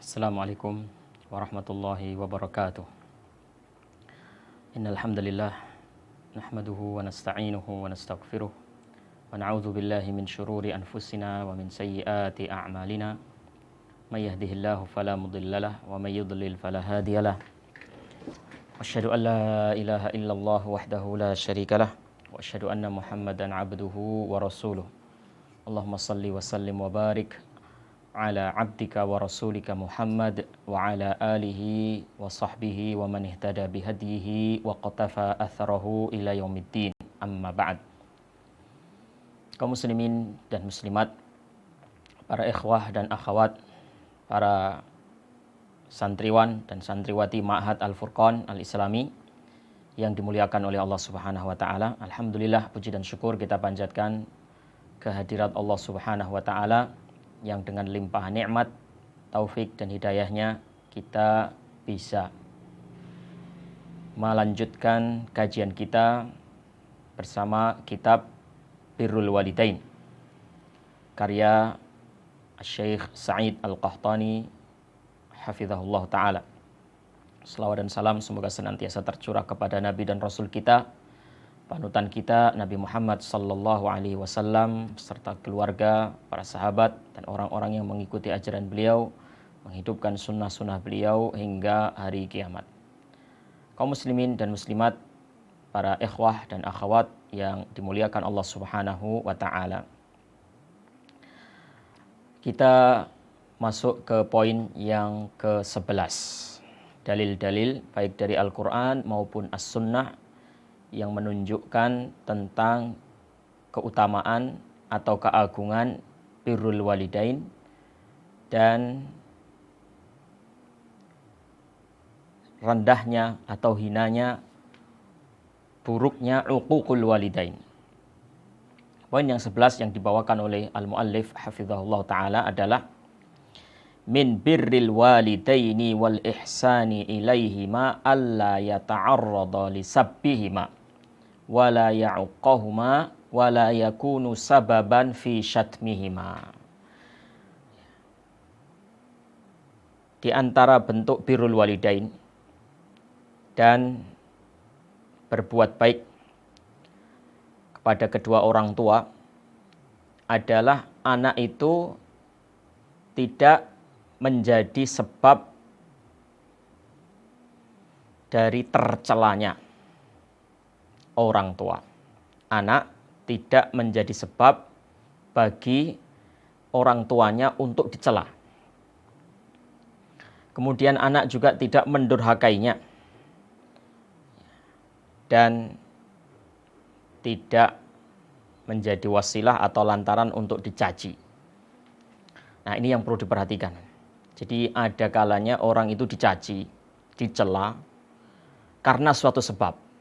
Assalamualaikum warahmatullahi wabarakatuh. Innal hamdalillah nahmaduhu wa nasta'inuhu wa nastaghfiruh wa na'udzu billahi min syururi anfusina wa min sayyiati a'malina. May yahdihillahu fala mudhillalah wa may yudlil fala hadiyalah. Asyhadu an la ilaha illallah wahdahu la syarikalah wa asyhadu anna Muhammadan 'abduhu wa rasuluh. Allahumma shalli wa sallim wa barik ala abdika wa rasulika Muhammad wa ala alihi wa sahbihi wa man ihtada bihadihi wa qatafa atharahu ila yaumiddin, amma ba'd. Kaum muslimin dan muslimat, para ikhwah dan akhwat, para santriwan dan santriwati Ma'had Al-Furqan Al-Islami yang dimuliakan oleh Allah Subhanahu wa taala. Alhamdulillah, puji dan syukur kita panjatkan kehadirat Allah Subhanahu wa taala yang dengan limpahan nikmat, taufik dan hidayahnya kita bisa melanjutkan kajian kita bersama kitab Birrul Walidain karya Syekh Sa'id Al-Qahtani hafizahullah ta'ala. Selawat dan salam semoga senantiasa tercurah kepada Nabi dan Rasul kita, panutan kita Nabi Muhammad sallallahu alaihi wasallam serta keluarga, para sahabat dan orang-orang yang mengikuti ajaran beliau, menghidupkan sunnah-sunnah beliau hingga hari kiamat. Kaum muslimin dan muslimat, para ikhwah dan akhwat yang dimuliakan Allah Subhanahu wa taala. Kita masuk ke poin yang ke-11. Dalil-dalil baik dari Al-Qur'an maupun As-Sunnah yang menunjukkan tentang keutamaan atau keagungan birrul walidain dan rendahnya atau hinanya, buruknya uququl walidain. Poin yang 11 yang dibawakan oleh al-muallif hafizahullah ta'ala adalah min birril walidaini wal ihsani ilaihima alla yata'arrada li sabbihima wala ya'uqahuma wala yakunu sababan fi syatmihima. Di antara bentuk birrul walidain dan berbuat baik kepada kedua orang tua adalah anak itu tidak menjadi sebab dari tercelanya orang tua. Anak tidak menjadi sebab bagi orang tuanya untuk dicela. Kemudian anak juga tidak mendurhakainya dan tidak menjadi wasilah atau lantaran untuk dicaci. Nah, ini yang perlu diperhatikan. Jadi ada kalanya orang itu dicaci, dicela karena suatu sebab.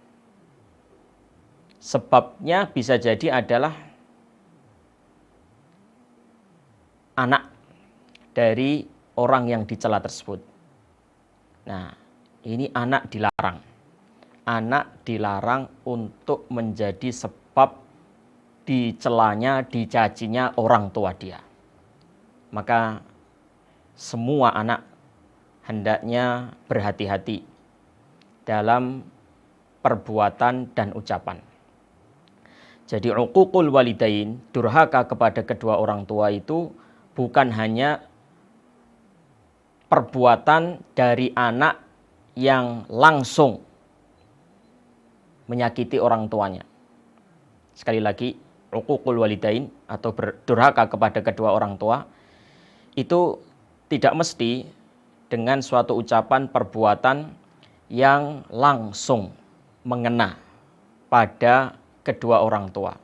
Sebabnya bisa jadi adalah anak dari orang yang dicela tersebut. Nah, ini anak dilarang. Anak dilarang untuk menjadi sebab dicelanya, dicacinya orang tua dia. Maka semua anak hendaknya berhati-hati dalam perbuatan dan ucapan. Jadi uququl walidain, durhaka kepada kedua orang tua itu bukan hanya perbuatan dari anak yang langsung menyakiti orang tuanya. Sekali lagi, uququl walidain atau berdurhaka kepada kedua orang tua itu tidak mesti dengan suatu ucapan perbuatan yang langsung mengena pada kedua orang tua.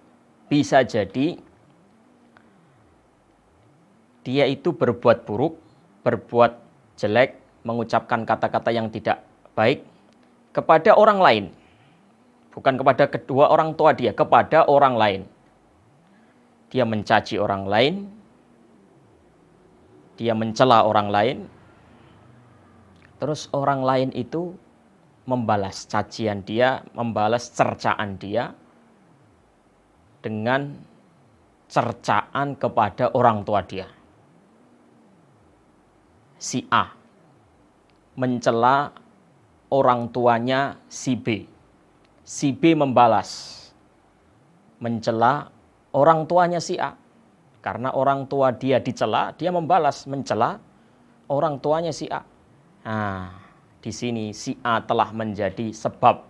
Bisa jadi dia itu berbuat buruk, berbuat jelek, mengucapkan kata-kata yang tidak baik kepada orang lain. Bukan kepada kedua orang tua dia, kepada orang lain. Dia mencaci orang lain, dia mencela orang lain, terus orang lain itu membalas cacian dia, membalas cercaan dia dengan cercaan kepada orang tua dia. si A mencela orang tuanya si B. Si B membalas mencela orang tuanya si A. Karena orang tua dia dicela, dia membalas mencela orang tuanya si A. Nah, di sini si A telah menjadi sebab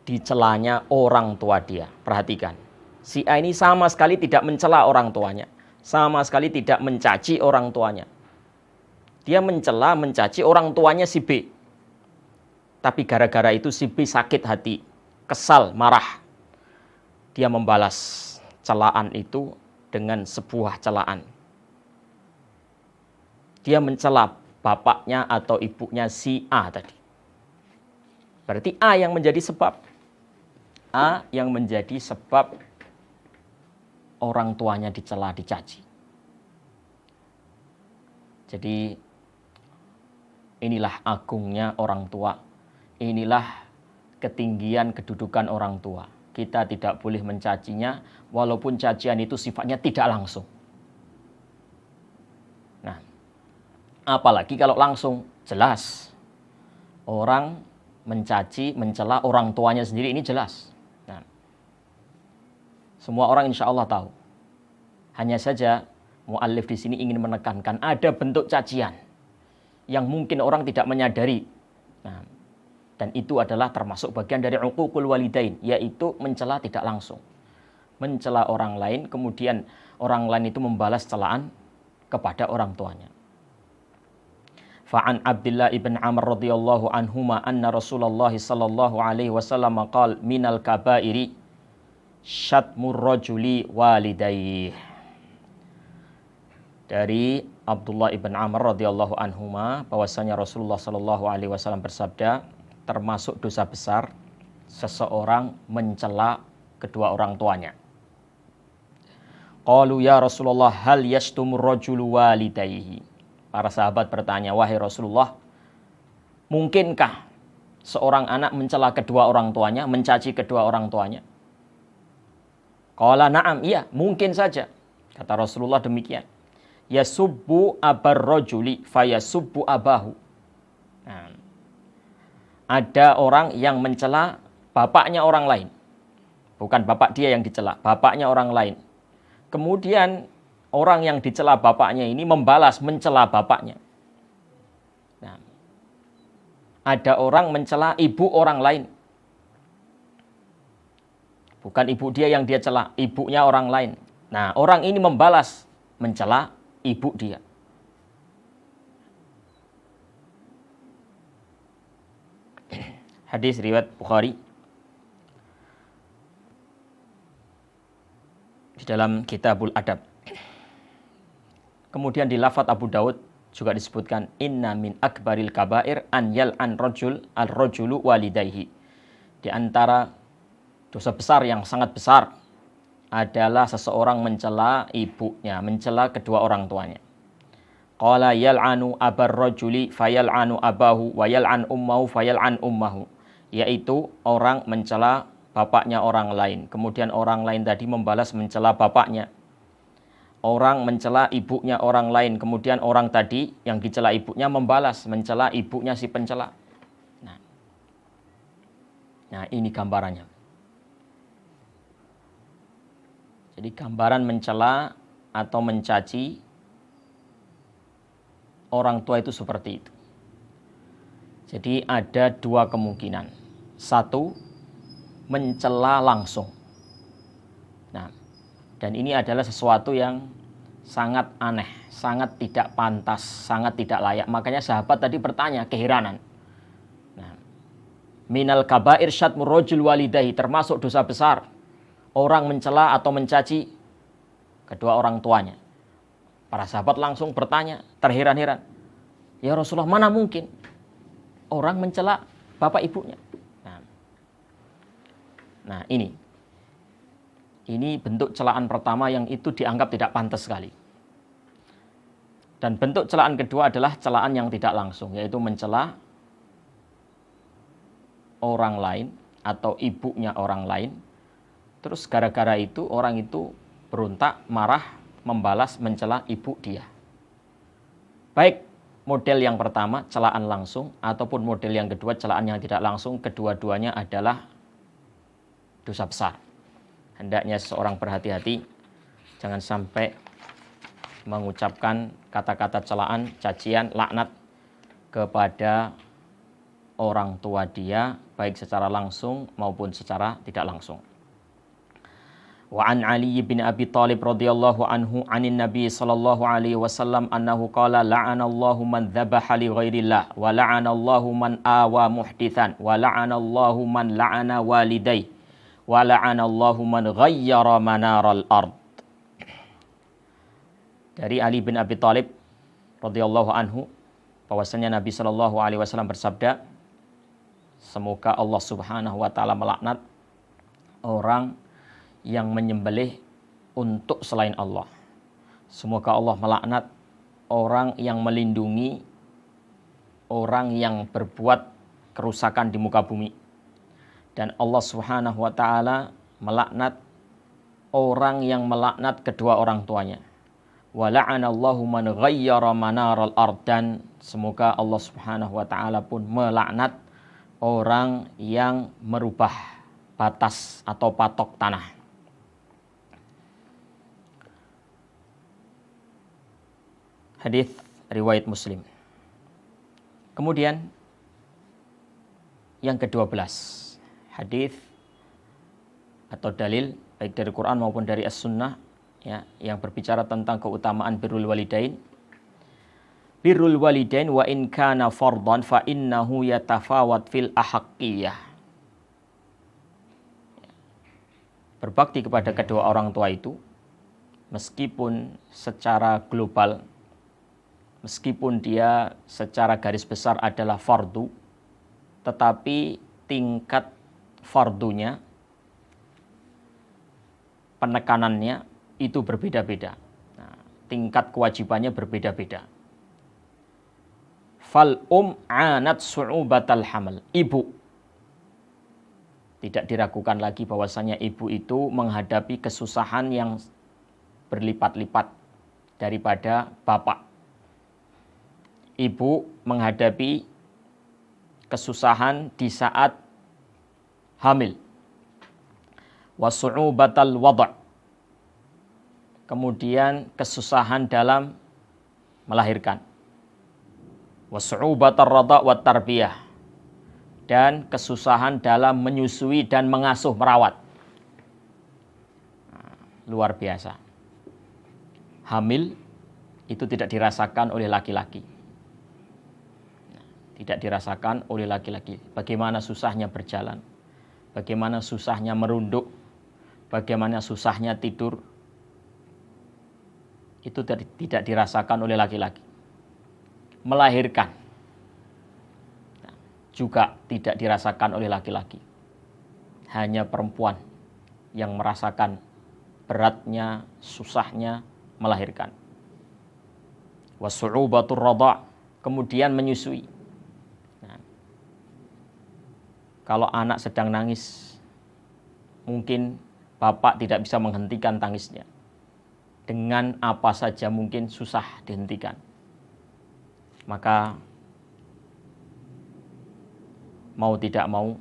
dicelanya orang tua dia. Perhatikan, si A ini sama sekali tidak mencela orang tuanya, sama sekali tidak mencaci orang tuanya. Dia mencela, mencaci orang tuanya si B. Tapi gara-gara itu si B sakit hati, kesal, marah. Dia membalas celaan itu dengan sebuah celaan. Dia mencela bapaknya atau ibunya si A tadi. Berarti A yang menjadi sebab. A yang menjadi sebab orang tuanya dicela, dicaci. Jadi inilah agungnya orang tua. Inilah ketinggian kedudukan orang tua. Kita tidak boleh mencacinya, walaupun cacian itu sifatnya tidak langsung. Nah, apalagi kalau langsung, jelas orang mencaci, mencela orang tuanya sendiri, ini jelas. Nah, semua orang insya Allah tahu. Hanya saja mu'allif di sini ingin menekankan ada bentuk cacian yang mungkin orang tidak menyadari. Nah, dan itu adalah termasuk bagian dari uququl walidain, yaitu mencela tidak langsung. Mencela orang lain, kemudian orang lain itu membalas celaan kepada orang tuanya. Fa'an Abdullah ibn Amr radhiyallahu anhuma anna Rasulullah sallallahu alaihi wasallam qala minal kabairi syatmur rajuli walidayhi. Dari Abdullah ibn Amr radhiyallahu anhuma bahwasanya Rasulullah sallallahu alaihi wasallam bersabda, termasuk dosa besar seseorang mencela kedua orang tuanya. Qalu ya Rasulullah hal yashtumur rajulu walidayhi. Para sahabat bertanya, wahai Rasulullah, mungkinkah seorang anak mencela kedua orang tuanya, mencaci kedua orang tuanya? Qala na'am, iya, mungkin saja. Kata Rasulullah demikian. Yasubbu abar rajuli fayasubbu abahu. Nah, ada orang yang mencela bapaknya orang lain. Bukan bapak dia yang dicela, bapaknya orang lain. Kemudian orang yang dicela bapaknya ini membalas mencela bapaknya. Nah, ada orang mencela ibu orang lain. Bukan ibu dia yang dia cela, ibunya orang lain. Nah, orang ini membalas mencela ibu dia. Hadis riwayat Bukhari di dalam Kitabul Adab. Kemudian di lafadz Abu Daud juga disebutkan inna min akbaril kabair an yal'an rajul al-rajulu walidayhi. Di antara dosa besar yang sangat besar adalah seseorang mencela ibunya, mencela kedua orang tuanya. Qala yal'anu abar rajuli fayal'anu abahu wa yal'an ummahu fayal'an ummahu. Yaitu orang mencela bapaknya orang lain. Kemudian orang lain tadi membalas mencela bapaknya. Orang mencela ibunya orang lain. Kemudian orang tadi yang dicela ibunya membalas mencela ibunya si pencela. Nah, ini gambarannya. Jadi gambaran mencela atau mencaci orang tua itu seperti itu. Jadi ada dua kemungkinan. Satu, mencela langsung. Nah, dan ini adalah sesuatu yang sangat aneh, sangat tidak pantas, sangat tidak layak. Makanya sahabat tadi bertanya, keheranan. Nah, minal kabair syatmur rajul walidayhi, termasuk dosa besar orang mencela atau mencaci kedua orang tuanya. Para sahabat langsung bertanya, terheran-heran. Ya Rasulullah, mana mungkin orang mencela bapak ibunya? Nah, ini bentuk celaan pertama yang itu dianggap tidak pantas sekali. Dan bentuk celaan kedua adalah celaan yang tidak langsung, yaitu mencela orang lain atau ibunya orang lain. Terus gara-gara itu orang itu berontak, marah, membalas mencela ibu dia. Baik model yang pertama, celaan langsung, ataupun model yang kedua, celaan yang tidak langsung, kedua-duanya adalah dosa besar. Hendaknya seorang berhati-hati, jangan sampai mengucapkan kata-kata celaan, cacian, laknat kepada orang tua dia, baik secara langsung maupun secara tidak langsung. Wa an Ali bin Abi Thalib radhiyallahu anhu anin Nabi sallallahu alaihi wasallam annahu qala la'anallahu man dzabaha li ghairillah wa la'anallahu man awa muhditsan wa la'anallahu man la'ana walidayhi wa la'anallahu man ghayyara manaral ard. Dari Ali bin Abi Thalib radhiyallahu anhu bahwasanya Nabi sallallahu alaihi wasallam bersabda, semoga Allah Subhanahu wa taala melaknat orang yang menyembelih untuk selain Allah. Semoga Allah melaknat orang yang melindungi orang yang berbuat kerusakan di muka bumi. Dan Allah Subhanahu wa taala melaknat orang yang melaknat kedua orang tuanya. Wa la'anallahu man ghayyara manaral ard, dan semoga Allah Subhanahu wa taala pun melaknat orang yang merubah batas atau patok tanah. Hadis riwayat Muslim. Kemudian yang ke-12, hadis atau dalil baik dari Quran maupun dari As-Sunnah ya, yang berbicara tentang keutamaan birrul walidain. Birrul walidain wa in kana fardhan fa innahu yatafawat fil ahaqqiyah. Berbakti kepada kedua orang tua itu meskipun secara global, meskipun dia secara garis besar adalah fardu, tetapi tingkat fardunya, penekanannya itu berbeda-beda. Nah, tingkat kewajibannya berbeda-beda. Fal anat su'ubatal hamal. Ibu. Tidak diragukan lagi bahwasanya ibu itu menghadapi kesusahan yang berlipat-lipat daripada bapak. Ibu menghadapi kesusahan di saat hamil. Wa su'ubatal wad'. Kemudian kesusahan dalam melahirkan. Wasu'ubatar radha' wat tarbiyah, dan kesusahan dalam menyusui dan mengasuh merawat. Luar biasa. Hamil itu tidak dirasakan oleh laki-laki. Tidak dirasakan oleh laki-laki. Bagaimana susahnya berjalan, bagaimana susahnya merunduk, bagaimana susahnya tidur, itu tidak dirasakan oleh laki-laki. Melahirkan juga tidak dirasakan oleh laki-laki. Hanya perempuan yang merasakan beratnya, susahnya melahirkan. Wasu'ubatur radha', kemudian menyusui. Nah, kalau anak sedang nangis, mungkin bapak tidak bisa menghentikan tangisnya. Dengan apa saja mungkin susah dihentikan. Maka mau tidak mau,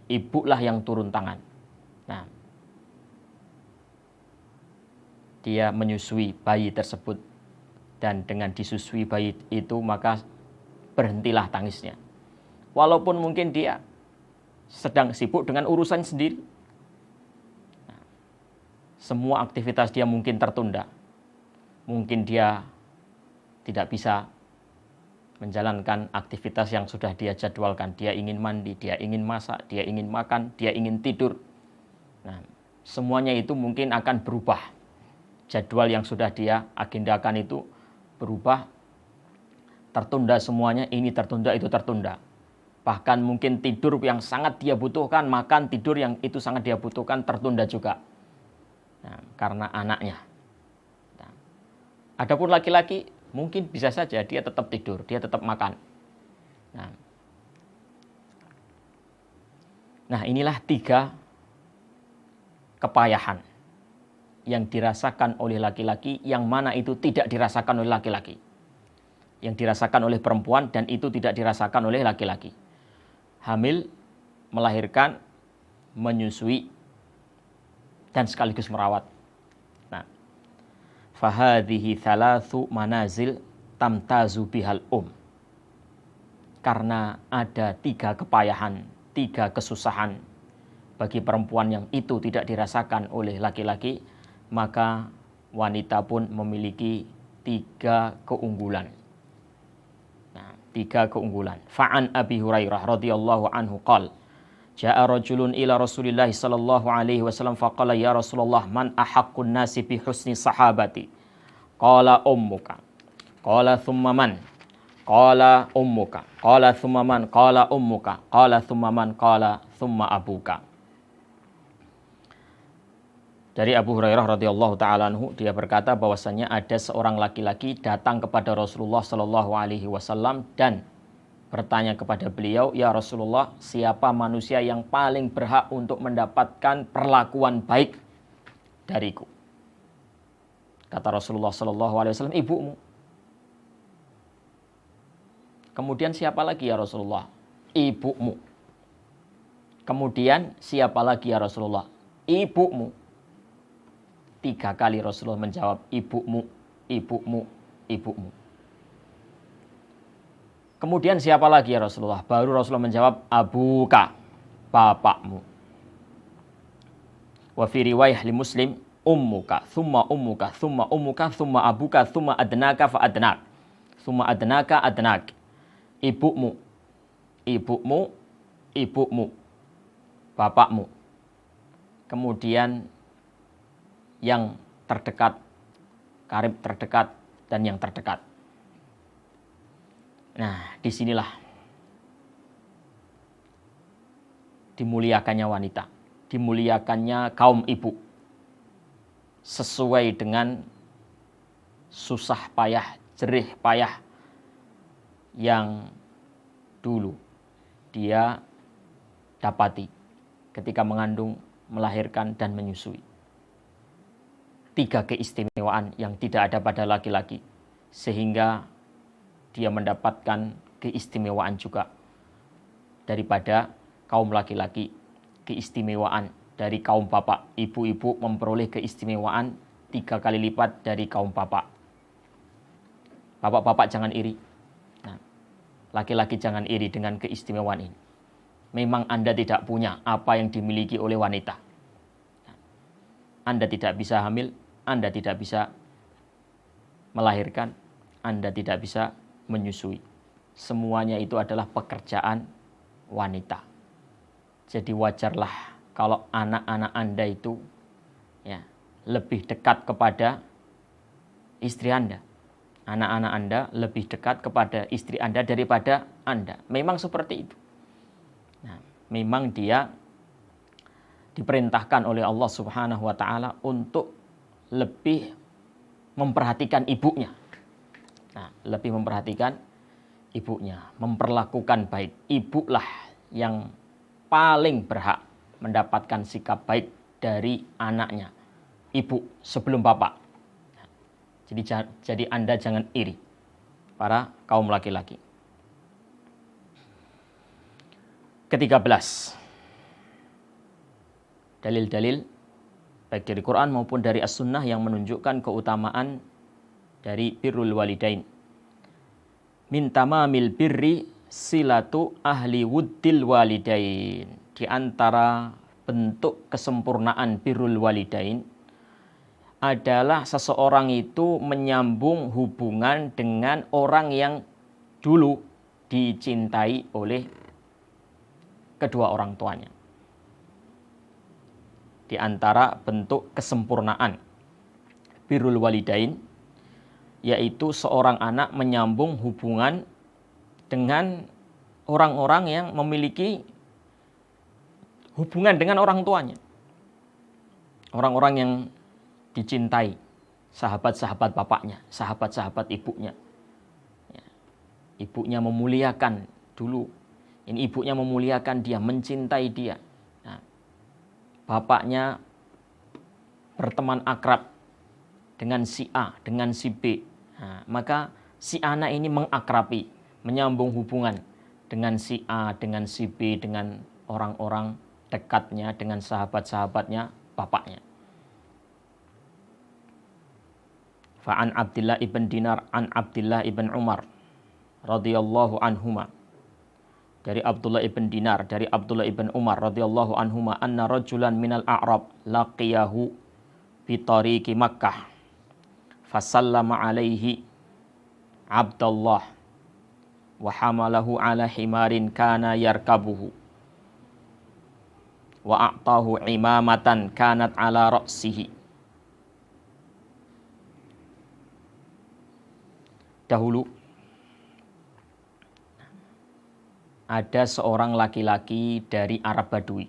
ibulah yang turun tangan. Nah, dia menyusui bayi tersebut, dan dengan disusui bayi itu maka berhentilah tangisnya. Walaupun mungkin dia sedang sibuk dengan urusan sendiri. Semua aktivitas dia mungkin tertunda. Mungkin dia tidak bisa menjalankan aktivitas yang sudah dia jadwalkan. Dia ingin mandi, dia ingin masak, dia ingin makan, dia ingin tidur. Nah, semuanya itu mungkin akan berubah. Jadwal yang sudah dia agendakan itu berubah, tertunda semuanya, ini tertunda, itu tertunda. Bahkan mungkin tidur yang sangat dia butuhkan, makan, tidur yang itu sangat dia butuhkan, tertunda juga. Nah, karena anaknya. Nah, adapun laki-laki mungkin bisa saja dia tetap tidur, dia tetap makan. Nah, inilah 3 kepayahan yang dirasakan oleh laki-laki, yang mana itu tidak dirasakan oleh laki-laki. yang dirasakan oleh perempuan dan itu tidak dirasakan oleh laki-laki. Hamil, melahirkan, menyusui, dan sekaligus merawat. Nah, fahadhihi thalathu manazil tamtazu bihal karena ada 3 kepayahan, 3 kesusahan bagi perempuan yang itu tidak dirasakan oleh laki-laki, maka wanita pun memiliki 3 keunggulan. Nah, 3 keunggulan. Fa'an Abi Hurairah radhiyallahu anhu qala Ja'a rajulun ila Rasulillah sallallahu alaihi wasallam faqala ya Rasulullah man ahaqqun nasi bi husni sahabati? Qala ummuka. Qala thumma man? Qala ummuka. Qala thumma man? Qala ummuka. Qala thumma man? Qala thumma abuka. Dari Abu Hurairah radhiyallahu taala anhu, dia berkata bahwasanya ada seorang laki-laki datang kepada Rasulullah sallallahu alaihi wasallam dan bertanya kepada beliau, "Ya Rasulullah, siapa manusia yang paling berhak untuk mendapatkan perlakuan baik dariku?" Kata Rasulullah sallallahu alaihi wasallam, "Ibumu." Kemudian siapa lagi ya Rasulullah? "Ibumu." Kemudian siapa lagi ya Rasulullah? "Ibumu." 3 kali Rasulullah menjawab, "Ibumu, ibumu, ibumu." Kemudian siapa lagi ya Rasulullah? Baru Rasulullah menjawab, "Abuka," bapakmu. Wa fi riwayah li Muslim, "Ummuka, thumma ummuka, thumma ummuka, thumma abuka, thumma adnaka fa adnak, thumma adnaka adnak." Ibumu, ibumu, ibumu, bapakmu. Kemudian yang terdekat, karib terdekat, dan yang terdekat. Nah, disinilah dimuliakannya wanita, dimuliakannya kaum ibu, sesuai dengan susah payah, jerih payah yang dulu dia dapati ketika mengandung, melahirkan, dan menyusui. 3 keistimewaan yang tidak ada pada laki-laki, sehingga dia mendapatkan keistimewaan juga daripada kaum laki-laki, keistimewaan dari kaum bapak. Ibu-ibu memperoleh keistimewaan 3 kali lipat dari kaum bapak. Bapak-bapak jangan iri. Nah, laki-laki jangan iri dengan keistimewaan ini. Memang Anda tidak punya apa yang dimiliki oleh wanita. Anda tidak bisa hamil, Anda tidak bisa melahirkan, Anda tidak bisa menyusui. Semuanya itu adalah pekerjaan wanita. Jadi wajarlah kalau anak-anak Anda itu ya, lebih dekat kepada istri Anda. Anak-anak Anda lebih dekat kepada istri Anda daripada Anda. Memang seperti itu. Nah, memang dia diperintahkan oleh Allah Subhanahu wa taala untuk lebih memperhatikan ibunya. Nah, lebih memperhatikan ibunya, memperlakukan baik. Ibulah yang paling berhak mendapatkan sikap baik dari anaknya. Ibu sebelum bapak. Jadi Anda jangan iri, para kaum laki-laki. Ke-13. Dalil-dalil baik dari Quran maupun dari As-Sunnah yang menunjukkan keutamaan dari birrul walidain. Min tamamil birri silatu ahli wuddil walidain. Di antara bentuk kesempurnaan birrul walidain adalah seseorang itu menyambung hubungan dengan orang yang dulu dicintai oleh kedua orang tuanya. Di antara bentuk kesempurnaan birrul walidain yaitu seorang anak menyambung hubungan dengan orang-orang yang memiliki hubungan dengan orang tuanya. Orang-orang yang dicintai, sahabat-sahabat bapaknya, sahabat-sahabat ibunya. Ibunya memuliakan dulu. Ini ibunya memuliakan dia, mencintai dia. Bapaknya berteman akrab dengan si A, dengan si B. Nah, maka si anak ini mengakrabi, menyambung hubungan dengan si A, dengan si B, dengan orang-orang dekatnya, dengan sahabat-sahabatnya bapaknya. Fa'an Abdullah ibn Dinar an Abdullah ibn Umar radhiyallahu anhuma. Dari Abdullah ibn Dinar, dari Abdullah ibn Umar radhiyallahu anhuma, anna rajulan minal a'rab laqiyahu fi tariqi Makkah fasallama alaihi Abdullah wa hamalahu ala himarin kana yarkabuhu wa a'tahu imamatan kanat ala ra'sihi. Dahulu ada seorang laki-laki dari Arab Badui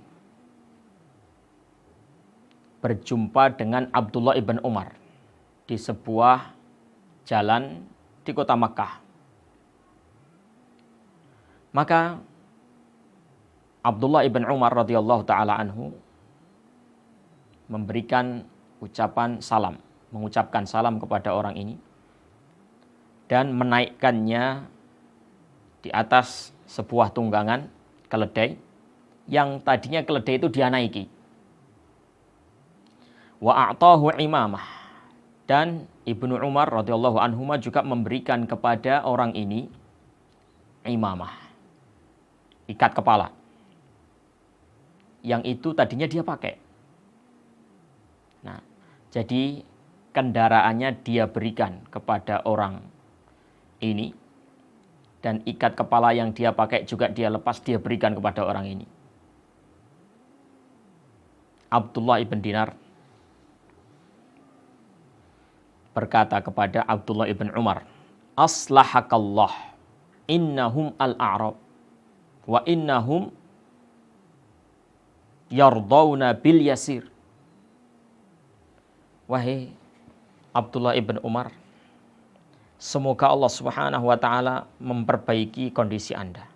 berjumpa dengan Abdullah ibn Umar di sebuah jalan di kota Makkah. Maka Abdullah ibn Umar radhiyallahu taala anhu memberikan mengucapkan salam kepada orang ini dan menaikkannya di atas sebuah tunggangan keledai yang tadinya keledai itu dia naiki. Wa a'tahu imamah, dan Ibnu Umar radhiyallahu anhuma juga memberikan kepada orang ini imamah, ikat kepala, yang itu tadinya dia pakai. Nah, jadi kendaraannya dia berikan kepada orang ini, dan ikat kepala yang dia pakai juga dia lepas, dia berikan kepada orang ini. Abdullah ibn Dinar berkata kepada Abdullah ibn Umar, aslahakallah, innahum al-a'rab wa innahum yardawna bil yasir. Wahai Abdullah ibn Umar, semoga Allah Subhanahu wa taala memperbaiki kondisi Anda.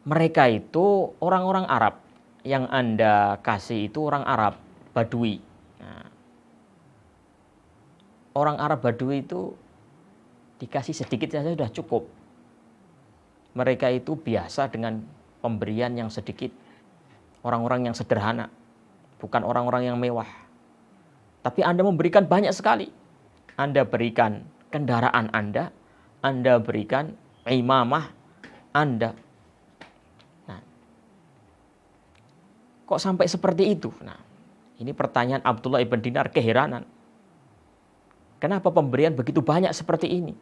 Mereka itu orang-orang Arab, yang Anda kasih itu orang Arab Badui. Nah, orang Arab Badui itu dikasih sedikit saja sudah cukup. Mereka itu biasa dengan pemberian yang sedikit. Orang-orang yang sederhana, bukan orang-orang yang mewah. Tapi Anda memberikan banyak sekali. Anda berikan kendaraan Anda berikan imamah Anda. Nah, kok sampai seperti itu? Nah, ini pertanyaan Abdullah ibn Dinar, keheranan. Kenapa pemberian begitu banyak seperti ini?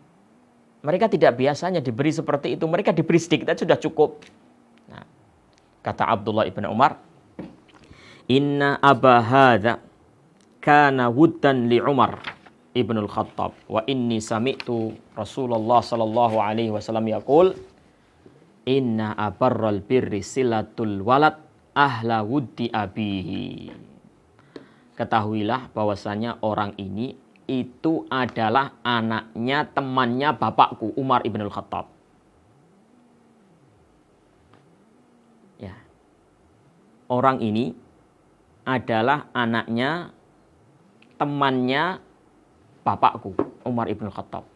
Mereka tidak biasanya diberi seperti itu. Mereka diberi sedikit saja sudah cukup. Nah, kata Abdullah ibn Umar, inna aba hadza kana wuddan li Umar Ibnul Khattab wa inni sami'tu Rasulullah sallallahu alaihi wasallam yaqul inna abarral birri silatul walad ahla wuddi abihi. Ketahuilah bahwasanya orang ini itu adalah anaknya temannya bapakku Umar Ibnul Khattab. Ya. Orang ini adalah anaknya temannya bapakku Umar ibn Khattab.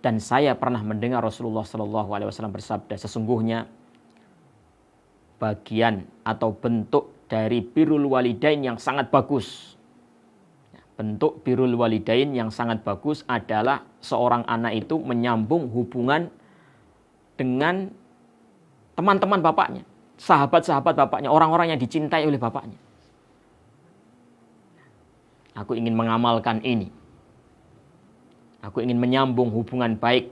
Dan saya pernah mendengar Rasulullah SAW bersabda, sesungguhnya bagian atau bentuk dari birrul walidain yang sangat bagus. Bentuk birrul walidain yang sangat bagus adalah seorang anak itu menyambung hubungan dengan teman-teman bapaknya, sahabat-sahabat bapaknya, orang-orang yang dicintai oleh bapaknya. Aku ingin mengamalkan ini. Aku ingin menyambung hubungan baik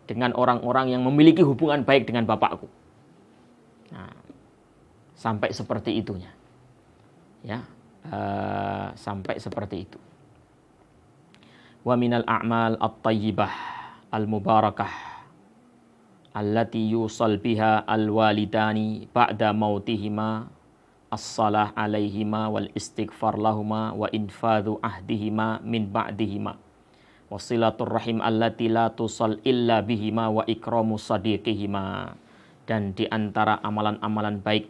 dengan orang-orang yang memiliki hubungan baik dengan bapakku. Nah, sampai seperti itunya. Ya, sampai seperti itu. Wa minal a'mal at-tayyibah al-mubarakah allati yusal biha al-walidani ba'da mautihima as-salah alaihima wal istighfar lahuma wa infadhu ahdihima min ba'dihima wasilatur rahim allati la tusal illa bihima wa ikramu sadiqihima. Dan di antara amalan-amalan baik,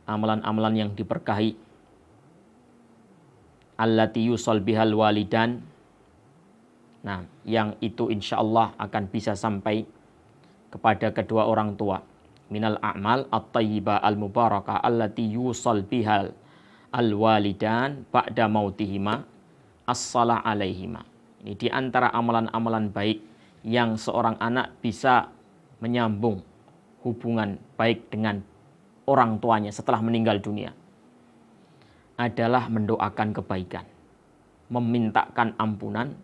amalan-amalan yang diberkahi, allati yusal bihal walidan, Nah, yang itu insya Allah akan bisa sampai kepada kedua orang tua. Minal a'mal at-tayyibah al-mubarakah allati yusal bihal al-walidan ba'da mautihima as-salah alaihima. Ini di antara amalan-amalan baik yang seorang anak bisa menyambung hubungan baik dengan orang tuanya setelah meninggal dunia adalah mendoakan kebaikan, memintakan ampunan,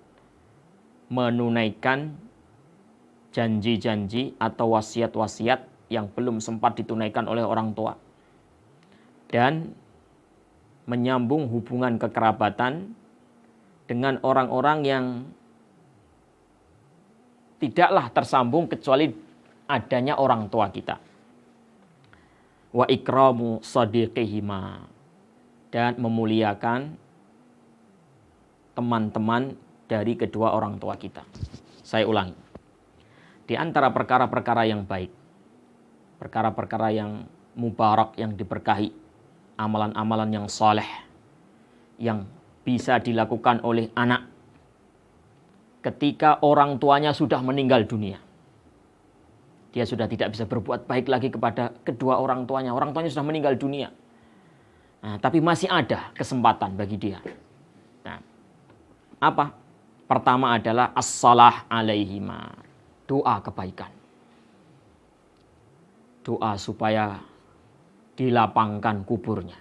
menunaikan janji-janji atau wasiat-wasiat yang belum sempat ditunaikan oleh orang tua, dan menyambung hubungan kekerabatan dengan orang-orang yang tidaklah tersambung kecuali adanya orang tua kita. Wa ikramu sadiqihima, dan memuliakan teman-teman dari kedua orang tua kita. Saya ulangi. Di antara perkara-perkara yang baik, perkara-perkara yang mubarak, yang diberkahi, amalan-amalan yang saleh yang bisa dilakukan oleh anak ketika orang tuanya sudah meninggal dunia. Dia sudah tidak bisa berbuat baik lagi kepada kedua orang tuanya. Orang tuanya sudah meninggal dunia. Nah, tapi masih ada kesempatan bagi dia. Nah, apa? Pertama adalah as-salah alaihima. Doa kebaikan. Doa supaya dilapangkan kuburnya.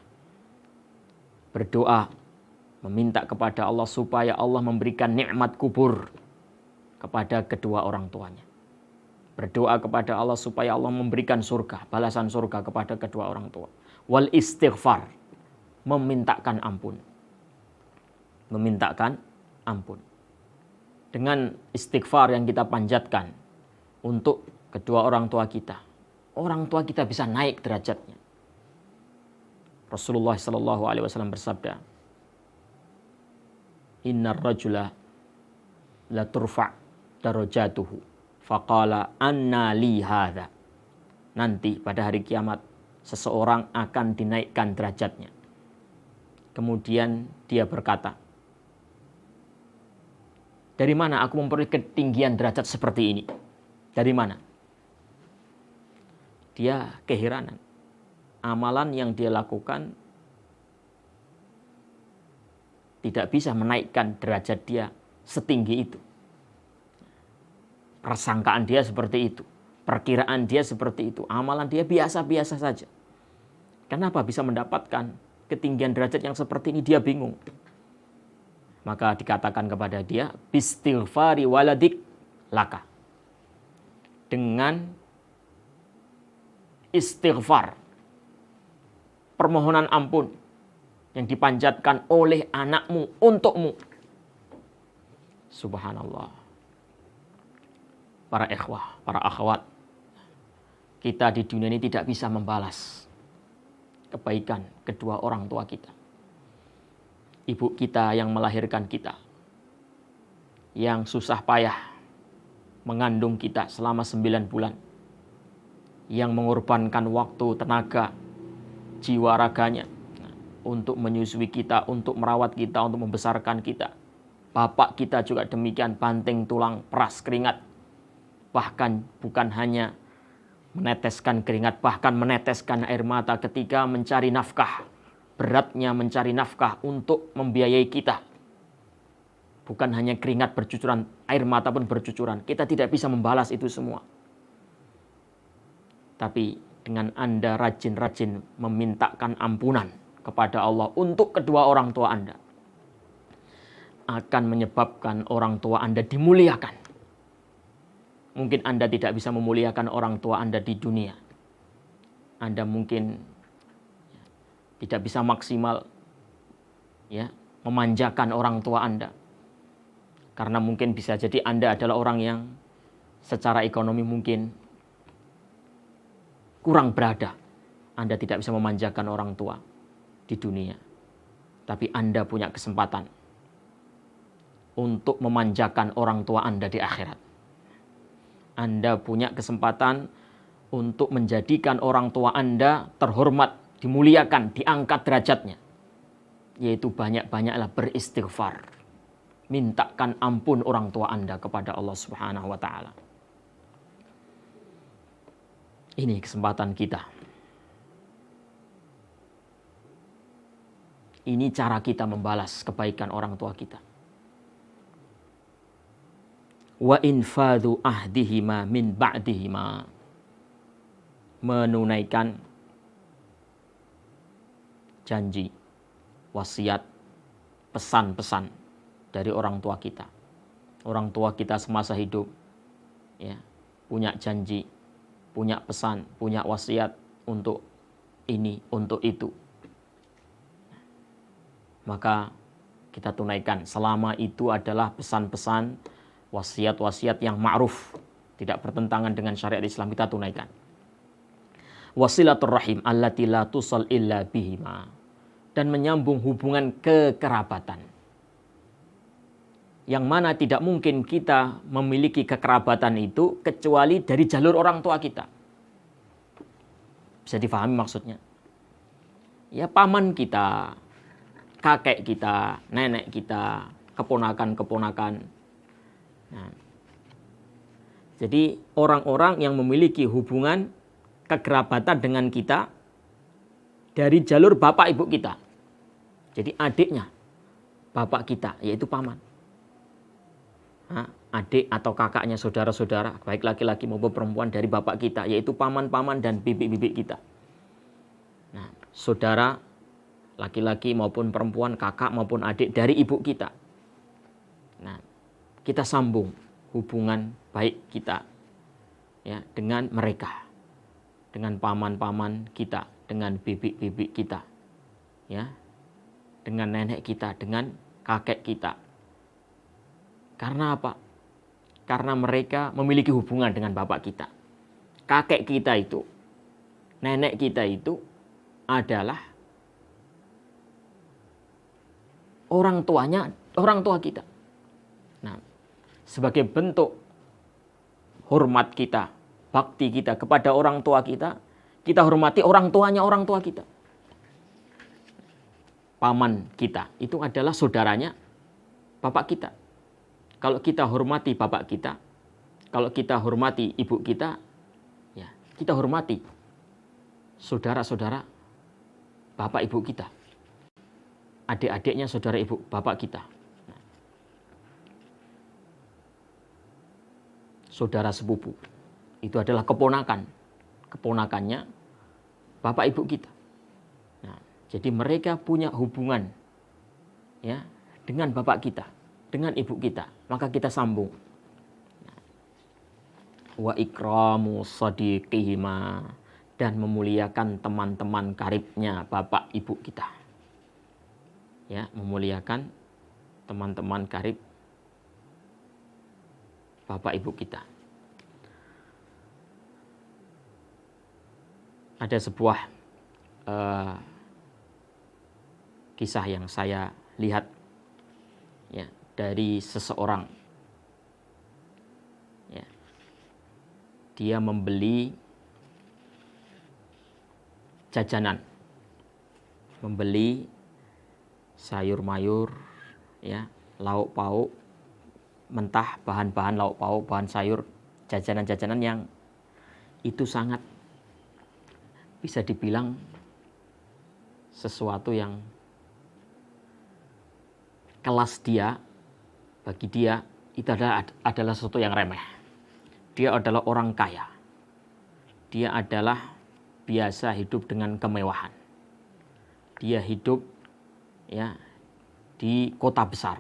Berdoa meminta kepada Allah supaya Allah memberikan nikmat kubur kepada kedua orang tuanya. Berdoa kepada Allah supaya Allah memberikan surga, balasan surga kepada kedua orang tua. Wal istighfar, memintakan ampun. Memintakan ampun. Dengan istighfar yang kita panjatkan untuk kedua orang tua kita bisa naik derajatnya. Rasulullah SAW bersabda, Innar rajula la turfa' darajatuhu faqala anna li hadha. Nanti pada hari kiamat seseorang akan dinaikkan derajatnya. Kemudian dia berkata, dari mana aku memperoleh ketinggian derajat seperti ini? Dari mana? Dia keheranan. Amalan yang dia lakukan tidak bisa menaikkan derajat dia setinggi itu. Persangkaan dia seperti itu. Perkiraan dia seperti itu. Amalan dia biasa-biasa saja. Kenapa bisa mendapatkan ketinggian derajat yang seperti ini? Dia bingung. Maka dikatakan kepada dia, bistighfari waladik laka. Dengan istighfar, permohonan ampun yang dipanjatkan oleh anakmu untukmu. Subhanallah. Para ikhwah, para akhwat, kita di dunia ini tidak bisa membalas kebaikan kedua orang tua kita. Ibu kita yang melahirkan kita, yang susah payah mengandung kita selama 9 bulan, yang mengorbankan waktu, tenaga, jiwa raganya untuk menyusui kita, untuk merawat kita, untuk membesarkan kita. Bapak kita juga demikian, banting tulang, peras keringat. Bahkan bukan hanya meneteskan keringat, bahkan meneteskan air mata ketika mencari nafkah. Beratnya mencari nafkah untuk membiayai kita. Bukan hanya keringat bercucuran, air mata pun bercucuran. Kita tidak bisa membalas itu semua. Tapi dengan Anda rajin-rajin memintakan ampunan kepada Allah untuk kedua orang tua Anda, akan menyebabkan orang tua Anda dimuliakan. Mungkin Anda tidak bisa memuliakan orang tua Anda di dunia. Anda mungkin tidak bisa maksimal memanjakan orang tua Anda. Karena mungkin bisa jadi Anda adalah orang yang secara ekonomi mungkin kurang berada. Anda tidak bisa memanjakan orang tua di dunia. Tapi Anda punya kesempatan untuk memanjakan orang tua Anda di akhirat. Anda punya kesempatan untuk menjadikan orang tua Anda terhormat, dimuliakan, diangkat derajatnya. Yaitu banyak-banyaklah beristighfar. mintakan ampun orang tua Anda kepada Allah Subhanahu wa taala. Ini kesempatan kita. Ini cara kita membalas kebaikan orang tua kita. Wa infadhu ahdihima min ba'dihima. Menunaikan janji, wasiat, pesan-pesan dari orang tua kita. Orang tua kita semasa hidup ya, punya janji, punya pesan, punya wasiat untuk ini, untuk itu. Maka kita tunaikan selama itu adalah pesan-pesan, wasiat-wasiat yang ma'ruf, tidak bertentangan dengan syariat Islam, kita tunaikan. Wasilaturrahim allati la tusal illa bihima, dan menyambung hubungan kekerabatan yang mana tidak mungkin kita memiliki kekerabatan itu kecuali dari jalur orang tua kita. Bisa difahami maksudnya? Ya, paman kita, kakek kita, nenek kita, keponakan-keponakan. Nah, jadi orang-orang yang memiliki hubungan kekerabatan dengan kita dari jalur bapak ibu kita. Jadi adiknya bapak kita, yaitu paman. Nah, adik atau kakaknya, saudara-saudara, baik laki-laki maupun perempuan dari bapak kita, yaitu paman-paman dan bibi-bibi kita. Nah, saudara laki-laki maupun perempuan, kakak maupun adik dari ibu kita. Nah, kita sambung hubungan baik kita ya dengan mereka, dengan paman-paman kita, dengan bibi-bibi kita, ya, dengan nenek kita, dengan kakek kita. Karena apa? Karena mereka memiliki hubungan dengan bapak kita. Kakek kita itu, nenek kita itu adalah orang tua kita. Nah, sebagai bentuk hormat kita, bakti kita kepada orang tua kita, kita hormati orang tuanya orang tua kita. Paman kita itu adalah saudaranya bapak kita. Kalau kita hormati bapak kita, kalau kita hormati ibu kita, ya, kita hormati saudara-saudara bapak ibu kita. Adik-adiknya saudara ibu bapak kita. Nah, saudara sepupu itu adalah keponakannya bapak ibu kita. Nah, jadi mereka punya hubungan ya dengan bapak kita, dengan ibu kita, maka kita sambung. Wa ikramu sadiqihima, dan memuliakan teman-teman karibnya bapak ibu kita. Ya, memuliakan teman-teman karib bapak ibu kita. Ada sebuah kisah yang saya lihat ya dari seseorang. Ya, dia membeli jajanan, membeli sayur mayur, ya, lauk pauk mentah, bahan-bahan lauk pauk, bahan sayur, jajanan-jajanan yang itu sangat bisa dibilang sesuatu yang kelas dia, bagi dia itu adalah sesuatu yang remeh. Dia adalah orang kaya. Dia adalah biasa hidup dengan kemewahan. Dia hidup ya di kota besar.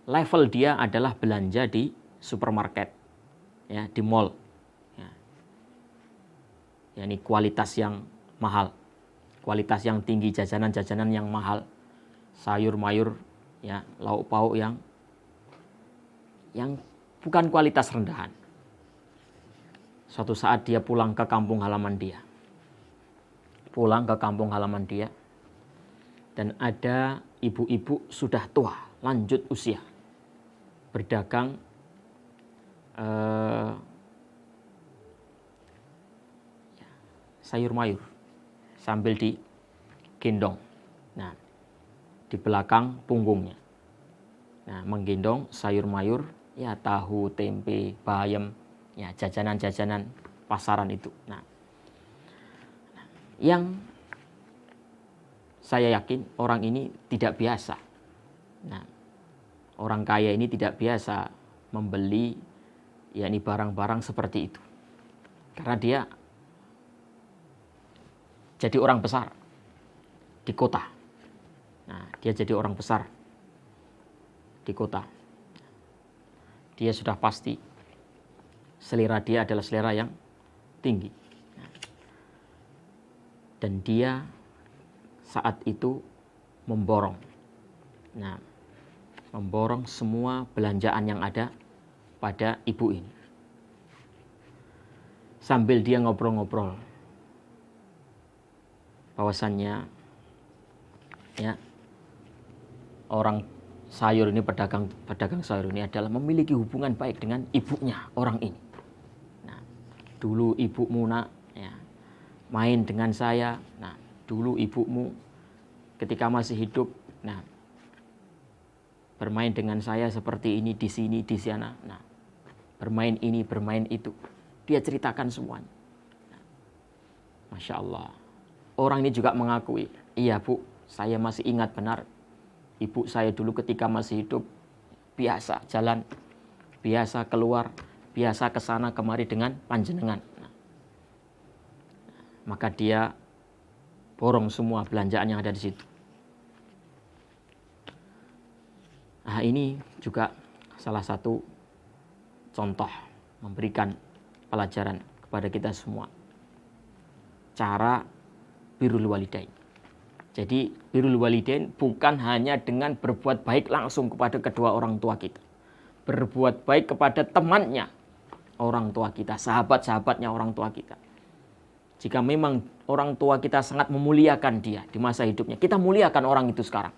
Level dia adalah belanja di supermarket, ya, di mall. Ya, ini kualitas yang mahal, kualitas yang tinggi, jajanan-jajanan yang mahal, sayur mayur, ya, lauk pauk yang bukan kualitas rendahan. Suatu saat dia pulang ke kampung halaman dia, dan ada ibu-ibu sudah tua, lanjut usia, berdagang sayur mayur sambil digendong. Nah, di belakang punggungnya. Nah, menggendong sayur mayur, ya tahu, tempe, bayam, ya jajanan-jajanan pasaran itu. Nah, yang saya yakin orang ini tidak biasa. Nah, orang kaya ini tidak biasa membeli yakni barang-barang seperti itu. Karena dia jadi orang besar di kota. Nah, dia jadi orang besar di kota. Dia sudah pasti selera dia adalah selera yang tinggi. Dan dia saat itu memborong. Nah, memborong semua belanjaan yang ada pada ibu ini. Sambil dia ngobrol-ngobrol, bahwasannya ya orang sayur ini, pedagang sayur ini adalah memiliki hubungan baik dengan ibunya orang ini. Nah, dulu ibumu nak, ya, main dengan saya. Nah, dulu ibumu ketika masih hidup, nah, bermain dengan saya seperti ini, di sini, di sana. Nah, bermain ini, bermain itu. Dia ceritakan semuanya. Nah, Masya Allah. Orang ini juga mengakui, iya bu, saya masih ingat benar. Ibu saya dulu ketika masih hidup biasa jalan, biasa keluar, biasa kesana kemari dengan panjenengan. Nah, maka dia borong semua belanjaan yang ada di situ. Nah, ini juga salah satu contoh memberikan pelajaran kepada kita semua. Cara birrul walidain. Jadi birrul walidain bukan hanya dengan berbuat baik langsung kepada kedua orang tua kita. Berbuat baik kepada temannya orang tua kita, sahabat-sahabatnya orang tua kita. Jika memang orang tua kita sangat memuliakan dia di masa hidupnya, kita muliakan orang itu sekarang.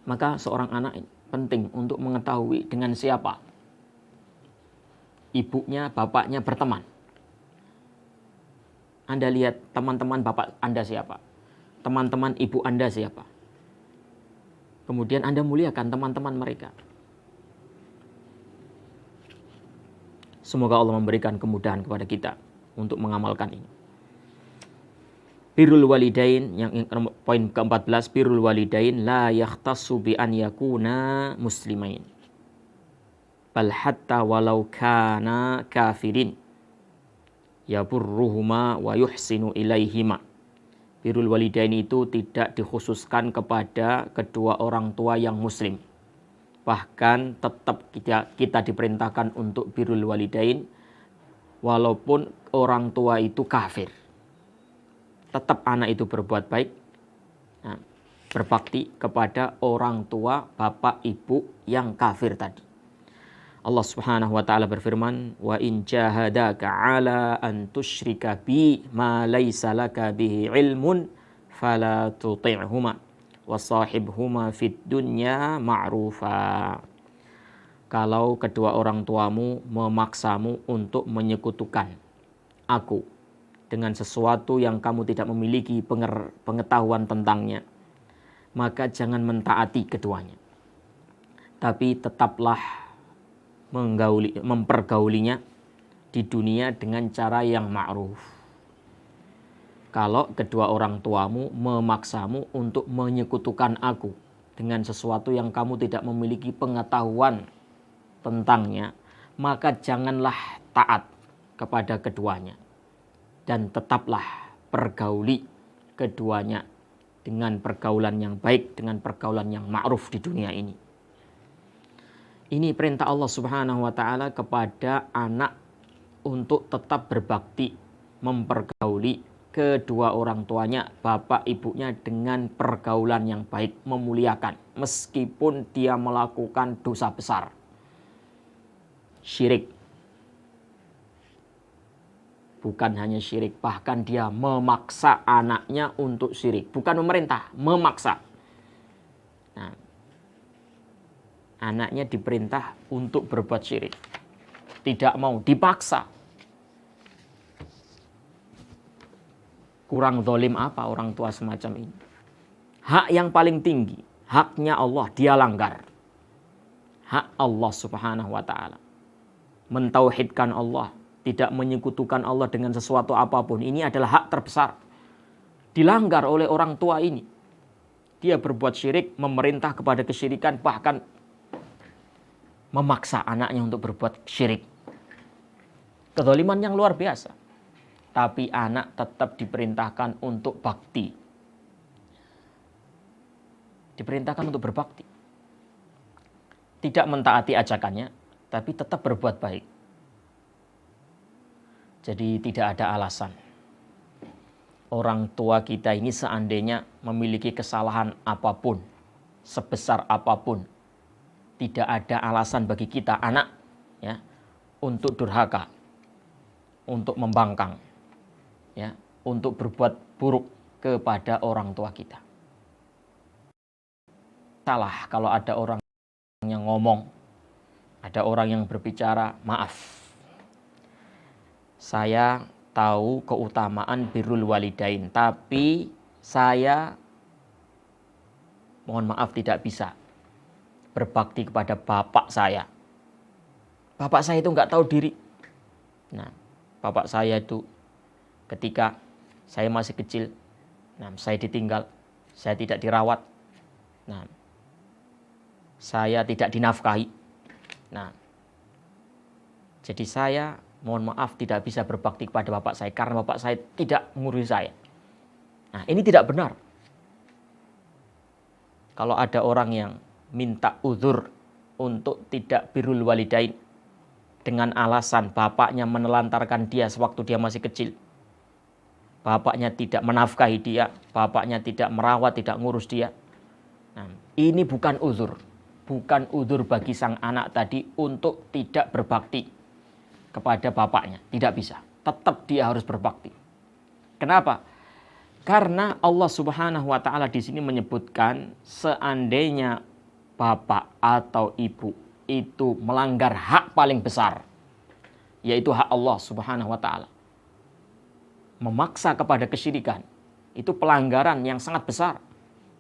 Maka seorang anak penting untuk mengetahui dengan siapa ibunya, bapaknya berteman. Anda lihat teman-teman bapak Anda siapa, teman-teman ibu Anda siapa. Kemudian Anda muliakan teman-teman mereka. Semoga Allah memberikan kemudahan kepada kita untuk mengamalkan ini. Birrul walidain, yang poin ke-14, birrul walidain la yakhtassu bi an yakuna muslimain. Bal hatta walau kana kafirin yaburruhuma wa yuhsinu ilaihima. Birrul walidain itu tidak dikhususkan kepada kedua orang tua yang muslim. Bahkan tetap kita diperintahkan untuk birrul walidain walaupun orang tua itu kafir. Tetap anak itu berbuat baik, nah, berbakti kepada orang tua, bapak, ibu yang kafir tadi. Allah Subhanahu wa taala berfirman, "Wa in jahadaka 'ala an tusyrika bi ma laysa laka bihi ilmun fala tuti'huma wa shahibhuma fid dunya ma'rufa." Kalau kedua orang tuamu memaksamu untuk menyekutukan aku dengan sesuatu yang kamu tidak memiliki pengetahuan tentangnya, maka jangan mentaati keduanya. Tapi tetaplah mempergaulinya di dunia dengan cara yang ma'ruf. Kalau kedua orang tuamu memaksamu untuk menyekutukan aku dengan sesuatu yang kamu tidak memiliki pengetahuan tentangnya, maka janganlah taat kepada keduanya. Dan tetaplah pergauli keduanya dengan pergaulan yang baik, dengan pergaulan yang ma'ruf di dunia ini. Ini perintah Allah Subhanahu wa taala kepada anak untuk tetap berbakti, mempergauli kedua orang tuanya, bapak ibunya dengan pergaulan yang baik, memuliakan meskipun dia melakukan dosa besar. Syirik. Bukan hanya syirik, bahkan dia memaksa anaknya untuk syirik. Bukan memerintah, memaksa. Nah, anaknya diperintah untuk berbuat syirik. Tidak mau, dipaksa. Kurang zalim apa orang tua semacam ini? Hak yang paling tinggi haknya Allah dia langgar. Hak Allah subhanahu wa ta'ala. Mentauhidkan Allah, tidak menyekutukan Allah dengan sesuatu apapun. Ini adalah hak terbesar. Dilanggar oleh orang tua ini. Dia berbuat syirik, memerintah kepada kesyirikan, bahkan memaksa anaknya untuk berbuat syirik. Kezaliman yang luar biasa. Tapi anak tetap diperintahkan untuk bakti. Diperintahkan untuk berbakti. Tidak mentaati ajakannya, tapi tetap berbuat baik. Jadi tidak ada alasan. Orang tua kita ini seandainya memiliki kesalahan apapun, sebesar apapun, tidak ada alasan bagi kita anak ya untuk durhaka, untuk membangkang, ya, untuk berbuat buruk kepada orang tua kita. Salah kalau ada orang yang ngomong, ada orang yang berbicara, maaf. Saya tahu keutamaan birrul walidain, tapi saya mohon maaf tidak bisa berbakti kepada bapak saya. Bapak saya itu nggak tahu diri. Nah, bapak saya itu ketika saya masih kecil, saya ditinggal, saya tidak dirawat. Nah, saya tidak dinafkahi. Nah, jadi saya mohon maaf tidak bisa berbakti kepada bapak saya karena bapak saya tidak mengurusi saya. Nah, ini tidak benar. Kalau ada orang yang minta uzur untuk tidak birrul walidain dengan alasan bapaknya menelantarkan dia sewaktu dia masih kecil, bapaknya tidak menafkahi dia, bapaknya tidak merawat, tidak ngurus dia. Nah, ini bukan uzur. Bukan uzur bagi sang anak tadi untuk tidak berbakti kepada bapaknya. Tidak bisa. Tetap dia harus berbakti. Kenapa? Karena Allah Subhanahu wa ta'ala di sini menyebutkan seandainya bapak atau ibu itu melanggar hak paling besar, yaitu hak Allah Subhanahu wa ta'ala. Memaksa kepada kesyirikan, itu pelanggaran yang sangat besar.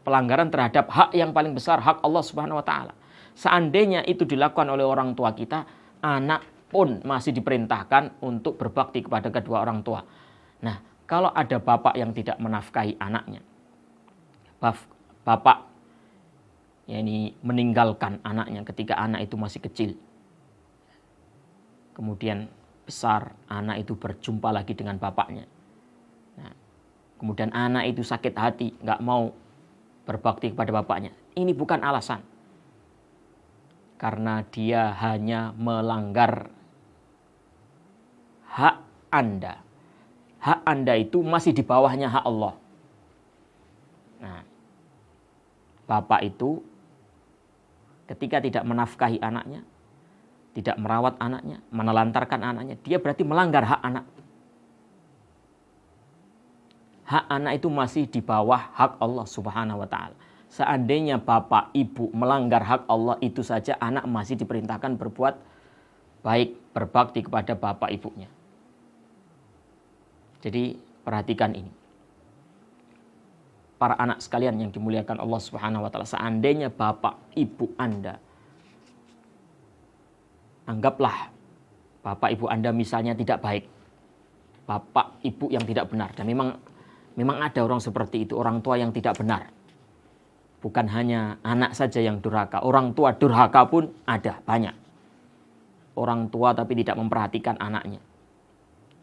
Pelanggaran terhadap hak yang paling besar, hak Allah Subhanahu wa ta'ala. Seandainya itu dilakukan oleh orang tua kita, anak pun masih diperintahkan untuk berbakti kepada kedua orang tua. Nah, kalau ada bapak yang tidak menafkahi anaknya, bapak yakni meninggalkan anaknya ketika anak itu masih kecil, kemudian besar, anak itu berjumpa lagi dengan bapaknya. Nah, kemudian anak itu sakit hati, nggak mau berbakti kepada bapaknya. Ini bukan alasan. Karena dia hanya melanggar hak Anda. Hak Anda itu masih di bawahnya hak Allah. Nah, bapak itu ketika tidak menafkahi anaknya, tidak merawat anaknya, menelantarkan anaknya, dia berarti melanggar hak anak. Hak anak itu masih di bawah hak Allah Subhanahu wa ta'ala. Seandainya bapak ibu melanggar hak Allah, itu saja anak masih diperintahkan berbuat baik, berbakti kepada bapak ibunya. Jadi perhatikan ini. Para anak sekalian yang dimuliakan Allah Subhanahu wa ta'ala, seandainya bapak ibu Anda, anggaplah bapak ibu Anda misalnya tidak baik, bapak ibu yang tidak benar, dan memang ada orang seperti itu, orang tua yang tidak benar. Bukan hanya anak saja yang durhaka, orang tua durhaka pun ada, banyak. Orang tua tapi tidak memperhatikan anaknya,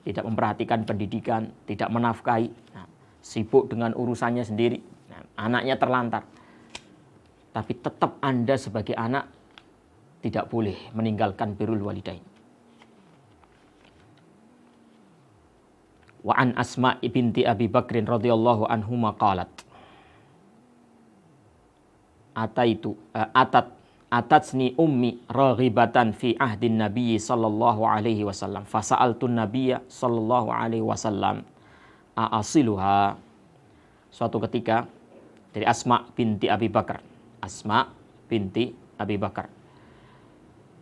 tidak memperhatikan pendidikan, tidak menafkahi, sibuk dengan urusannya sendiri, anaknya terlantar. Tapi tetap Anda sebagai anak tidak boleh meninggalkan birrul walidain. Wa an Asma binti Abi Bakrin radhiyallahu anhuma qalat atatsni ummi raghibatan fi ahdin nabiyyi sallallahu alaihi wasallam fasa'altun nabiyya sallallahu alaihi wasallam a'asiluha. Suatu ketika dari Asma binti Abi Bakar, Asma binti Abi Bakar,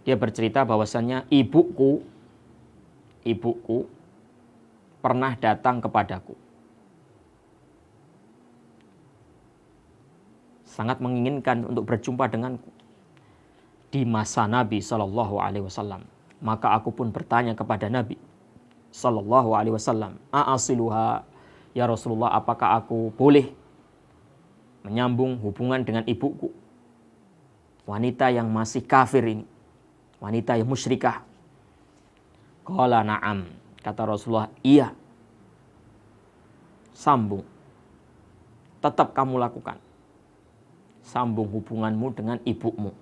dia bercerita bahwasannya ibuku pernah datang kepadaku sangat menginginkan untuk berjumpa denganku di masa Nabi Shallallahu Alaihi Wasallam. Maka aku pun bertanya kepada Nabi Shallallahu Alaihi Wasallam, A'asiluha ya Rasulullah, apakah aku boleh menyambung hubungan dengan ibuku, wanita yang masih kafir ini, wanita yang musyrikah? Qala na'am, kata Rasulullah, iya, sambung, tetap kamu lakukan, sambung hubunganmu dengan ibumu.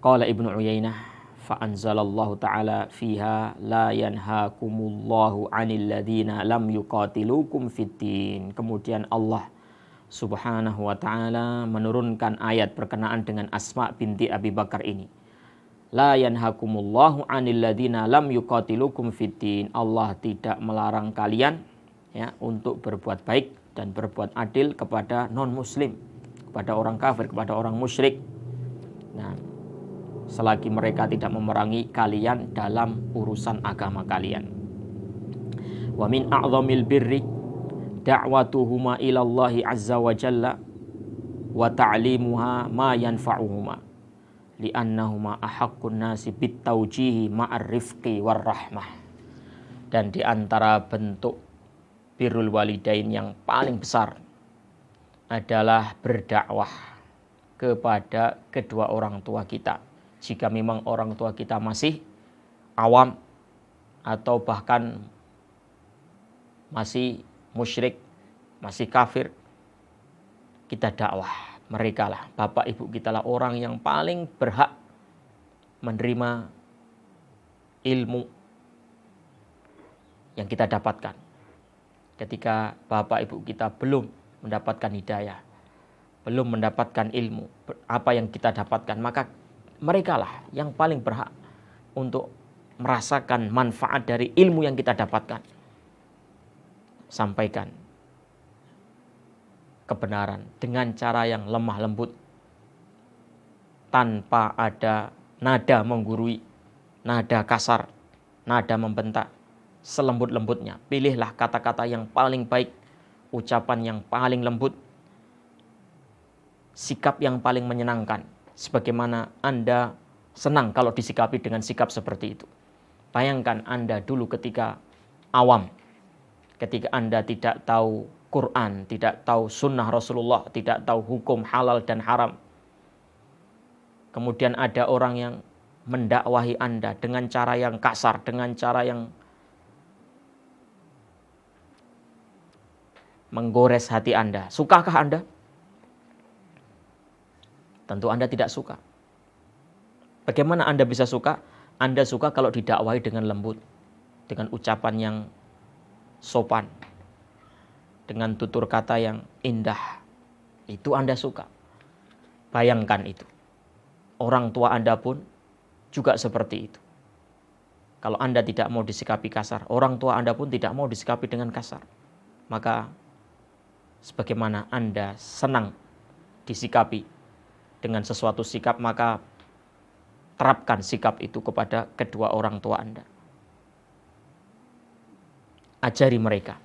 Qala Ibnu Uyainah, fa anzalallahu ta'ala fiha la yanhaakumullahu 'anil ladzina lam yuqatilukum fiddin. Kemudian Allah Subhanahu wa ta'ala menurunkan ayat berkenaan dengan Asma binti Abi Bakar ini. La yanhakumullahu 'anil ladzina lam yuqatilukum fiddin. Allah tidak melarang kalian ya untuk berbuat baik dan berbuat adil kepada non muslim, kepada orang kafir, kepada orang musyrik. Nah, selagi mereka tidak memerangi kalian dalam urusan agama kalian. Wa min a'zamil birri da'watuhuma ilallahi azza wa jalla wa ta'limuha ma yanfa'uhuma li'annahuma ahaqqun nasi bitawjihi ma'ar rifqi war rahmah. Dan di antara bentuk birrul walidain yang paling besar adalah berdakwah kepada kedua orang tua kita. Jika memang orang tua kita masih awam atau bahkan masih musyrik, masih kafir, kita dakwah. Mereka lah, bapak ibu kita lah orang yang paling berhak menerima ilmu yang kita dapatkan. Ketika bapak ibu kita belum mendapatkan hidayah, belum mendapatkan ilmu, apa yang kita dapatkan, maka mereka lah yang paling berhak untuk merasakan manfaat dari ilmu yang kita dapatkan. Sampaikan kebenaran dengan cara yang lemah lembut, tanpa ada nada menggurui, nada kasar, nada membentak, selembut-lembutnya. Pilihlah kata-kata yang paling baik, ucapan yang paling lembut, sikap yang paling menyenangkan, sebagaimana Anda senang kalau disikapi dengan sikap seperti itu. Bayangkan Anda dulu ketika awam, ketika Anda tidak tahu Quran, tidak tahu sunnah Rasulullah, tidak tahu hukum halal dan haram. Kemudian ada orang yang mendakwahi Anda dengan cara yang kasar, dengan cara yang menggores hati Anda. Sukakah Anda? Tentu Anda tidak suka. Bagaimana Anda bisa suka? Anda suka kalau didakwahi dengan lembut, dengan ucapan yang sopan, dengan tutur kata yang indah. Itu Anda suka. Bayangkan itu. Orang tua Anda pun juga seperti itu. Kalau Anda tidak mau disikapi kasar, orang tua Anda pun tidak mau disikapi dengan kasar. Maka sebagaimana Anda senang disikapi dengan sesuatu sikap, maka terapkan sikap itu kepada kedua orang tua Anda. Ajari mereka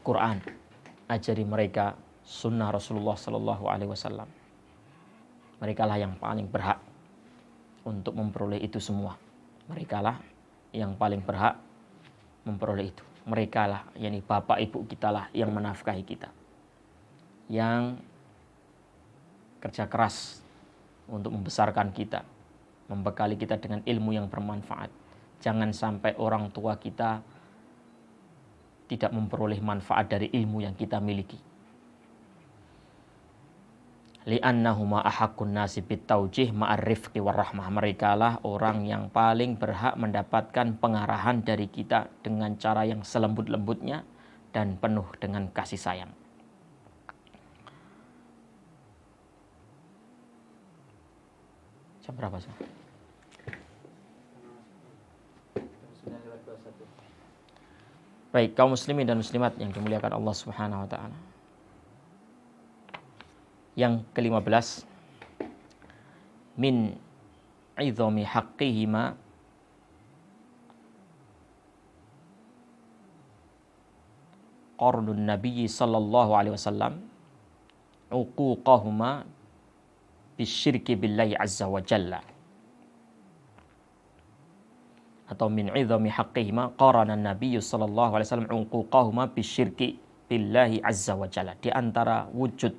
Quran, ajari mereka sunnah Rasulullah Sallallahu Alaihi Wasallam. Mereka lah yang paling berhak untuk memperoleh itu semua. Mereka lah yang paling berhak memperoleh itu. Mereka lah, yakni bapak ibu kita lah yang menafkahi kita, yang kerja keras untuk membesarkan kita, membekali kita dengan ilmu yang bermanfaat. Jangan sampai orang tua kita tidak memperoleh manfaat dari ilmu yang kita miliki. Li'annahuma ahaqqun nasi bitawjih ma'ar rifqi war rahmah. Mereka lah orang yang paling berhak mendapatkan pengarahan dari kita dengan cara yang selembut-lembutnya dan penuh dengan kasih sayang. Jam berapa sih? Baik, kaum muslimin dan muslimat yang dimuliakan Allah Subhanahu wa taala. Yang ke-15, min idhami haqqihima qarnun Nabi sallallahu alaihi wasallam uquqahuma bisyirki billahi azza wa jalla. Atau min 'idhami haqqihima qarana Nabi sallallahu alaihi wasallam uquqahuma bisyirki billahi azza wa jalla. Di antara wujud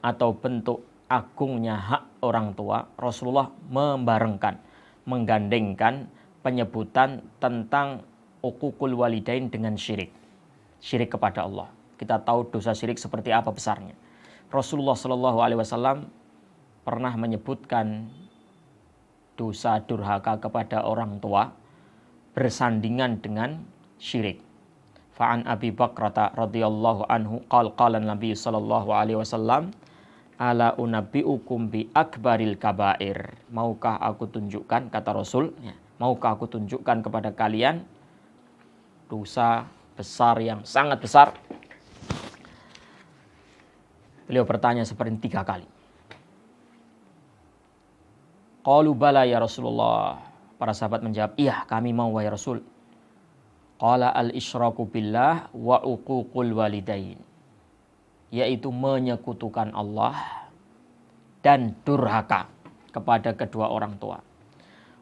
atau bentuk agungnya hak orang tua, Rasulullah menggandengkan penyebutan tentang uququl walidain dengan syirik. Syirik kepada Allah. Kita tahu dosa syirik seperti apa besarnya. Rasulullah sallallahu alaihi wasallam pernah menyebutkan dosa durhaka kepada orang tua bersandingan dengan syirik. Fa'an Abi Bakrata radhiyallahu anhu qala Nabi sallallahu alaihi wasallam ala unabbiukum bi akbaril kabair. Maukah aku tunjukkan, kata Rasul, maukah aku tunjukkan kepada kalian dosa besar yang sangat besar? Beliau bertanya seperti 3 kali. Qalu bala ya Rasulullah. Para sahabat menjawab, iya kami mau wahai Rasul. Qala al-isyraku billah wa uququl walidain. Yaitu menyekutukan Allah dan durhaka kepada kedua orang tua.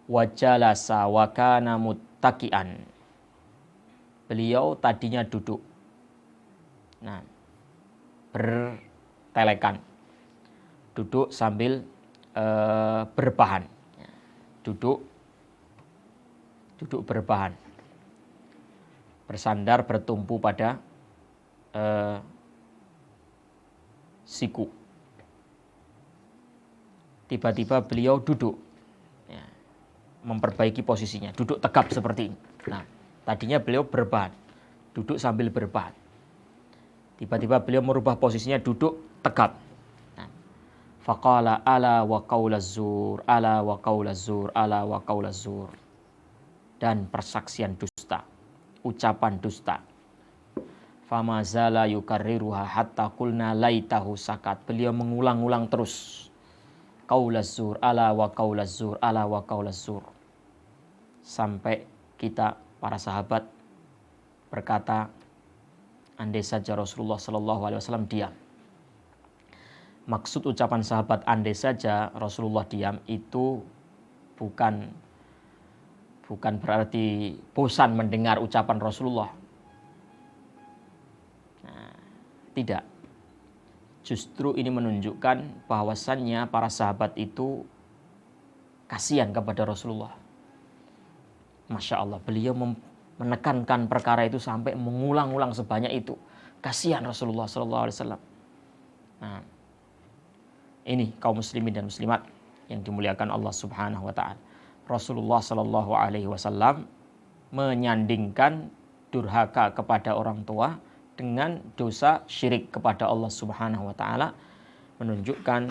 Wa jalasa wa kana muttaqian. Beliau tadinya duduk. Nah, bertelekan. Duduk sambil berbahan. Duduk berbahan, bersandar bertumpu pada siku. Tiba-tiba beliau duduk, memperbaiki posisinya, duduk tegap seperti ini. Nah, tadinya beliau berbahan, duduk sambil berbahan. Tiba-tiba beliau merubah posisinya, duduk tegap. Nah, faqala ala wa qaulaz zur, ala wa qaulaz zur, ala wa qaulaz zur. Dan persaksian dusta, ucapan dusta. Fama zala yukarriruha hatta qulna laitahu sakat. Beliau mengulang-ulang terus. Qaulaz zur, ala wa qaulaz zur, ala wa qaulaz zur. Sampai kita para sahabat berkata, andai saja Rasulullah sallallahu alaihi wasallam diam. Maksud ucapan sahabat andai saja Rasulullah diam itu bukan berarti bosan mendengar ucapan Rasulullah. Nah, tidak. Justru ini menunjukkan bahwasannya para sahabat itu kasihan kepada Rasulullah. Masya Allah, beliau menekankan perkara itu sampai mengulang-ulang sebanyak itu. Kasihan Rasulullah SAW. Nah, ini kaum muslimin dan muslimat yang dimuliakan Allah Subhanahu wa Ta'ala. Rasulullah Shallallahu Alaihi Wasallam menyandingkan durhaka kepada orang tua dengan dosa syirik kepada Allah Subhanahu Wa Taala, menunjukkan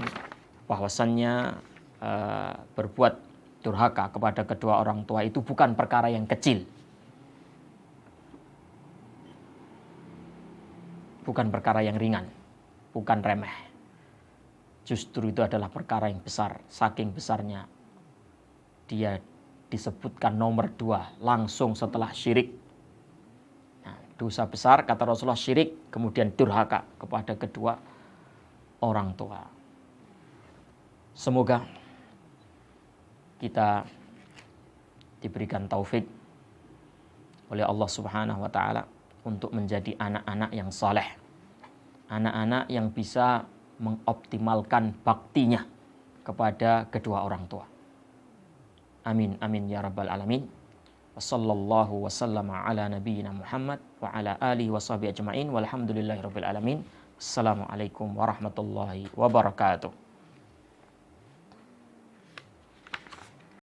bahwasannya berbuat durhaka kepada kedua orang tua itu bukan perkara yang kecil, bukan perkara yang ringan, bukan remeh. Justru itu adalah perkara yang besar, saking besarnya. Dia disebutkan nomor 2 langsung setelah syirik. Nah, dosa besar kata Rasulullah syirik, kemudian durhaka kepada kedua orang tua. Semoga kita diberikan taufik oleh Allah Subhanahu wa Ta'ala untuk menjadi anak-anak yang saleh, anak-anak yang bisa mengoptimalkan baktinya kepada kedua orang tua. Amin, amin ya rabbal alamin. Wassallallahu wasallama ala nabiyyina Muhammad wa ala alihi wa sahbihi ajma'in walhamdulillahi rabbil alamin. Assalamualaikum warahmatullahi wabarakatuh.